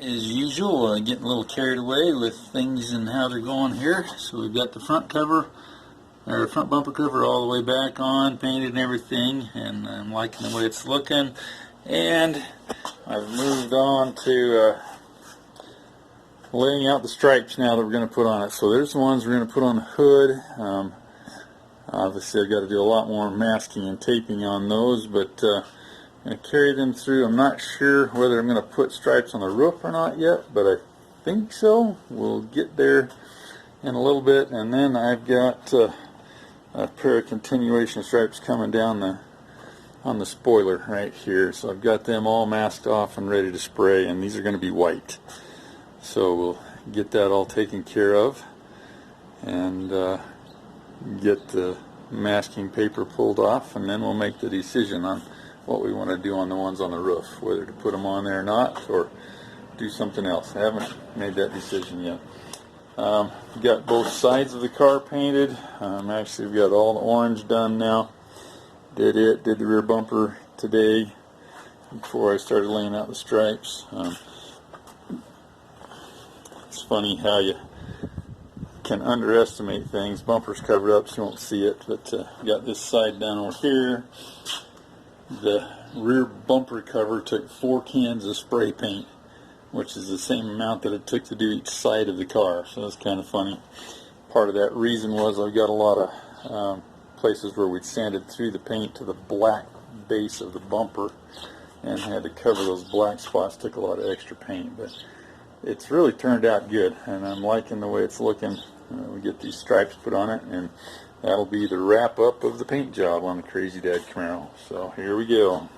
as usual, getting a little carried away with things and how they're going here. So we've got the front cover, or front bumper cover, all the way back on, painted and everything, and I'm liking the way it's looking. And I've moved on to laying out the stripes now that we're going to put on it. So there's the ones we're going to put on the hood. Obviously I've got to do a lot more masking and taping on those, but I'm going to carry them through. I'm not sure whether I'm going to put stripes on the roof or not yet, but I think so. We'll get there in a little bit. And then I've got a pair of continuation stripes coming down on the spoiler right here. So I've got them all masked off and ready to spray, and these are going to be white. So we'll get that all taken care of and get the masking paper pulled off, and then we'll make the decision on what we want to do on the ones on the roof, whether to put them on there or not, or do something else. I haven't made that decision yet. Got both sides of the car painted. Actually, we've got all the orange done now. Did the rear bumper today before I started laying out the stripes. It's funny how you can underestimate things. Bumper's covered up so you won't see it, but got this side done over here. The rear bumper cover took 4 cans of spray paint, which is the same amount that it took to do each side of the car, so that's kind of funny. Part of that reason was I've got a lot of places where we'd sanded through the paint to the black base of the bumper and had to cover those black spots. Took a lot of extra paint, but it's really turned out good, and I'm liking the way it's looking. We get these stripes put on it, and that'll be the wrap up of the paint job on the Crazy Dad Camaro. So here we go.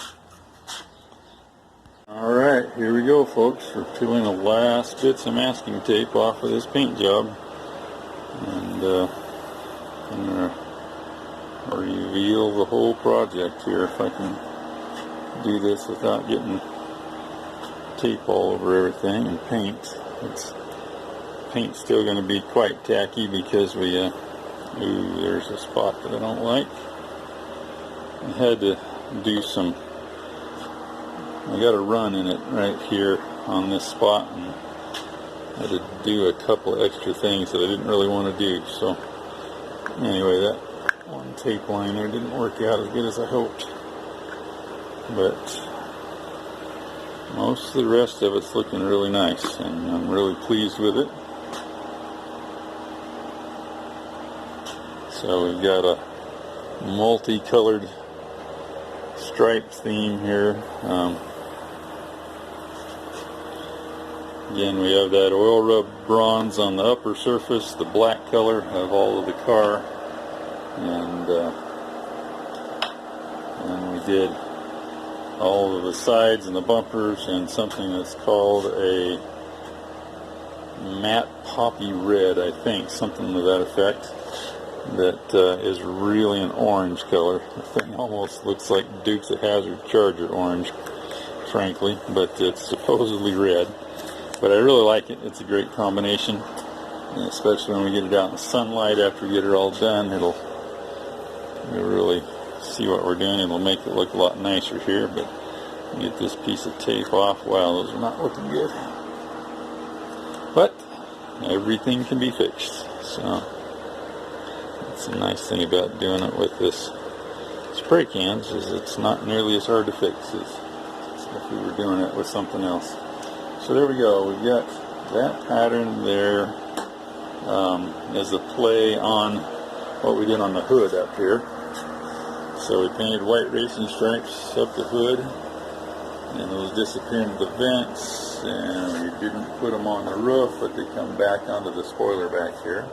Alright, here we go, folks. We're peeling the last bits of masking tape off of this paint job, and I'm going to reveal the whole project here, if I can do this without getting tape all over everything and paint. Paint's still going to be quite tacky because we ooh, there's a spot that I don't like. I had to do some, I got a run in it right here on this spot, and I had to do a couple of extra things that I didn't really want to do. So anyway, that one tape line there didn't work out as good as I hoped, but most of the rest of it's looking really nice, and I'm really pleased with it. So we've got a multicolored stripe theme here. Again, we have that oil rub bronze on the upper surface, the black color of all of the car, and we did all of the sides and the bumpers and something that's called a matte poppy red, I think, something to that effect. That is really an orange color. The thing almost looks like Dukes of Hazzard Charger orange, frankly, but it's supposedly red. But I really like it. It's a great combination, and especially when we get it out in the sunlight after we get it all done. You'll really see what we're doing. It'll make it look a lot nicer here. But get this piece of tape off. Wow, those are not looking good. But everything can be fixed. So that's a nice thing about doing it with this spray cans, is it's not nearly as hard to fix as if we were doing it with something else. So there we go. We've got that pattern there as a play on what we did on the hood up here. So we painted white racing stripes up the hood, and those disappear into the vents, and we didn't put them on the roof, but they come back onto the spoiler back here.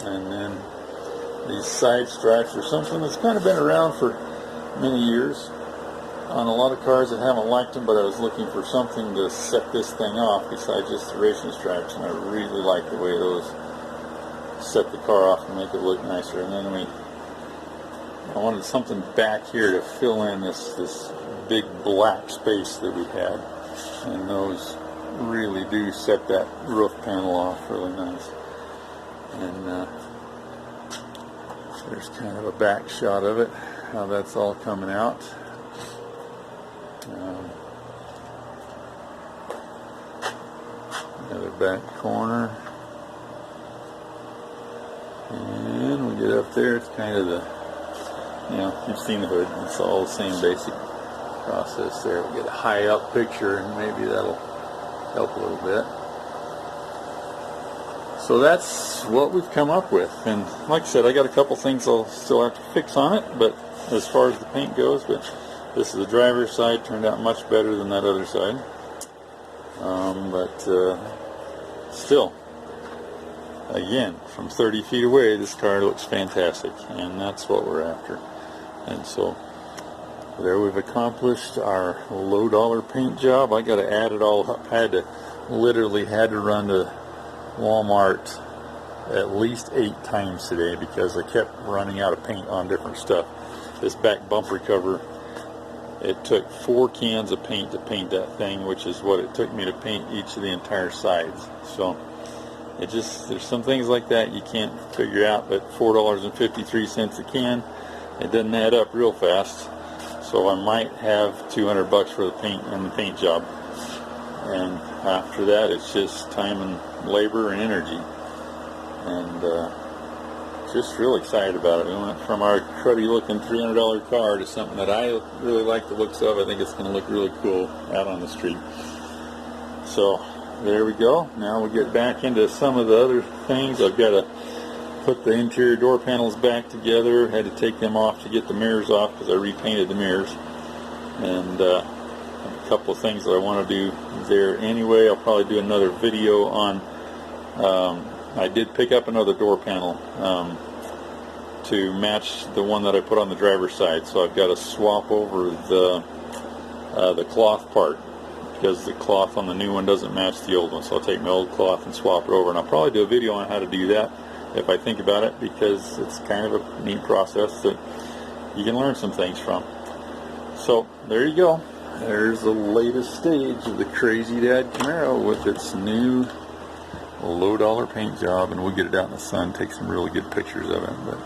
And then these side stripes are something that's kind of been around for many years on a lot of cars that haven't liked them, but I was looking for something to set this thing off besides just the racing stripes, and I really like the way those set the car off and make it look nicer. And then I wanted something back here to fill in this big black space that we had, and those really do set that roof panel off really nice. And there's kind of a back shot of it, how that's all coming out. back corner. And we get up there, it's kind of the, you know, you've seen the hood, it's all the same basic process there. We'll get a high up picture and maybe that'll help a little bit. So that's what we've come up with, and like I said, I got a couple things I'll still have to fix on it, but as far as the paint goes, but this is the driver's side, turned out much better than that other side. Still, again, from 30 feet away, this car looks fantastic, and that's what we're after. And so there we've accomplished our low dollar paint job. I got to add it all up. I had to run to Walmart at least 8 times today because I kept running out of paint on different stuff. This back bumper cover, it took 4 cans of paint to paint that thing, which is what it took me to paint each of the entire sides. So it just, there's some things like that you can't figure out, but $4.53 a can, it doesn't add up real fast. So I might have $200 for the paint and the paint job. And after that, it's just time and labor and energy. And just real excited about it. We went from our cruddy looking $300 car to something that I really like the looks of. I think it's going to look really cool out on the street. So there we go. Now we'll get back into some of the other things. I've got to put the interior door panels back together. Had to take them off to get the mirrors off because I repainted the mirrors. And a couple of things that I want to do there anyway. I'll probably do another video on, I did pick up another door panel to match the one that I put on the driver's side, so I've got to swap over the cloth part because the cloth on the new one doesn't match the old one. So I'll take my old cloth and swap it over, and I'll probably do a video on how to do that if I think about it, because it's kind of a neat process that you can learn some things from. So there you go. There's the latest stage of the Crazy Dad Camaro with its new low dollar paint job, and we'll get it out in the sun, take some really good pictures of it. But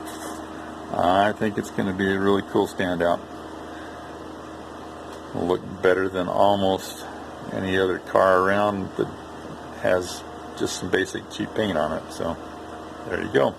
I think it's going to be a really cool standout. It'll look better than almost any other car around that has just some basic cheap paint on it. So there you go.